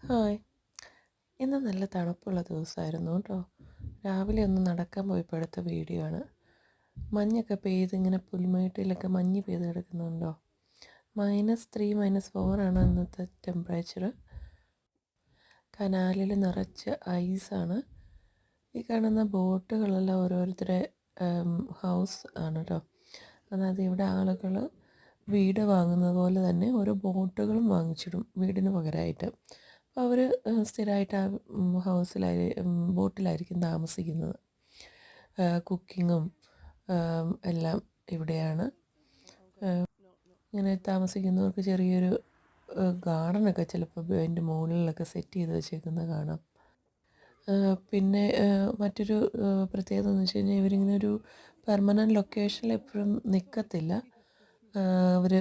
Hi. ഇന്ന് നല്ല തണുപ്പുള്ള ദിവസമായിരുന്നു കേട്ടോ. രാവിലെ ഒന്ന് നടക്കാൻ പോയപ്പോൾ എടുത്ത വീഡിയോ ആണ്. മഞ്ഞൊക്കെ പെയ്ത് ഇങ്ങനെ പുൽമേട്ടിലൊക്കെ മഞ്ഞ് പെയ്ത് കിടക്കുന്നുണ്ടോ. -3 -4 ആണ് ഇന്നത്തെ ടെമ്പറേച്ചർ. കനാലിൽ നിറച്ച് ഐസാണ്. ഈ കാണുന്ന ബോട്ടുകളെല്ലാം ഓരോരുത്തരുടെ ഹൗസ് ആണ് കേട്ടോ. അതായത് ഇവിടെ ആളുകൾ വീട് വാങ്ങുന്നത് പോലെ തന്നെ ഓരോ ബോട്ടുകളും വാങ്ങിച്ചിടും വീടിന് പകരമായിട്ട്. അപ്പോൾ അവർ സ്ഥിരമായിട്ട് ആ ബോട്ടിലായിരിക്കും താമസിക്കുന്നത്. കുക്കിങ്ങും എല്ലാം ഇവിടെയാണ്. ഇങ്ങനെ താമസിക്കുന്നവർക്ക് ചെറിയൊരു ഗാർഡനൊക്കെ ചിലപ്പോൾ അതിൻ്റെ മുകളിലൊക്കെ സെറ്റ് ചെയ്ത് വെച്ചേക്കുന്നത് കാണാം. പിന്നെ മറ്റൊരു പ്രത്യേകത എന്ന് വെച്ച് കഴിഞ്ഞാൽ ഇവരിങ്ങനെ ഒരു പെർമനൻറ്റ് ലൊക്കേഷനിൽ എപ്പോഴും നിൽക്കത്തില്ല. അവർ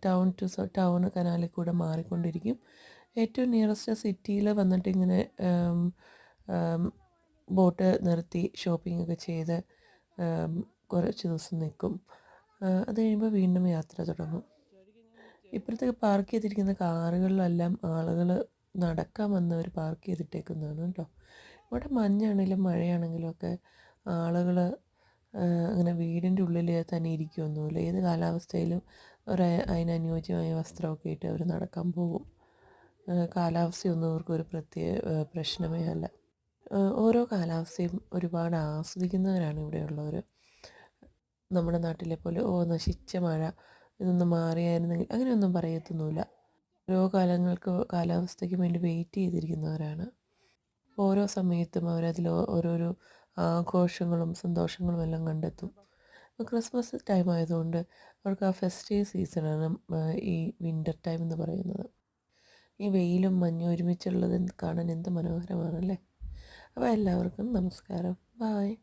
ടൗൺ ടു ടൗൺ കനാലിൽ കൂടെ മാറിക്കൊണ്ടിരിക്കും. ഏറ്റവും നിയറസ്റ്റ് സിറ്റിയിൽ വന്നിട്ട് ഇങ്ങനെ ബോട്ട് നിർത്തി ഷോപ്പിംഗ് ഒക്കെ ചെയ്ത് കുറച്ച് ദിവസം നിൽക്കും. അത് കഴിയുമ്പോൾ വീണ്ടും യാത്ര തുടങ്ങും. ഇപ്പോഴത്തേക്ക് പാർക്ക് ചെയ്തിരിക്കുന്ന കാറുകളിലെല്ലാം ആളുകൾ നടക്കാൻ വന്നവർ പാർക്ക് ചെയ്തിട്ടേക്കുന്നതാണ് കേട്ടോ. ഇവിടെ മഞ്ഞാണെങ്കിലും മഴയാണെങ്കിലും ഒക്കെ ആളുകൾ അങ്ങനെ വീടിൻ്റെ ഉള്ളിൽ തന്നെ ഇരിക്കുകയൊന്നുമില്ല. ഏത് കാലാവസ്ഥയിലും അതിനനുയോജ്യമായ വസ്ത്രമൊക്കെ ഇട്ട് അവർ നടക്കാൻ പോകും. കാലാവസ്ഥയൊന്നും അവർക്കൊരു പ്രശ്നമേ അല്ല. ഓരോ കാലാവസ്ഥയും ഒരുപാട് ആസ്വദിക്കുന്നവരാണ് ഇവിടെയുള്ളവർ. നമ്മുടെ നാട്ടിലെ പോലെ നശിച്ച മഴ ഇതൊന്നും മാറിയായിരുന്നെങ്കിൽ അങ്ങനെയൊന്നും പറയത്തൊന്നുമില്ല. ഓരോ കാലാവസ്ഥയ്ക്കും വേണ്ടി വെയിറ്റ് ചെയ്തിരിക്കുന്നവരാണ്. ഓരോ സമയത്തും അവരതിൽ ഓരോരോ ആഘോഷങ്ങളും സന്തോഷങ്ങളും എല്ലാം കണ്ടെത്തും. ക്രിസ്മസ് ടൈം ആയതുകൊണ്ട് അവർക്ക് ആ ഫെസ്റ്റീവ് സീസണാണ് ഈ വിൻ്റർ ടൈം എന്ന് പറയുന്നത്. ഈ വെയിലും മഞ്ഞും ഒരുമിച്ചുള്ളത് കാണാൻ എന്ത് മനോഹരമാണല്ലേ. അപ്പോൾ എല്ലാവർക്കും നമസ്കാരം. ബായ്.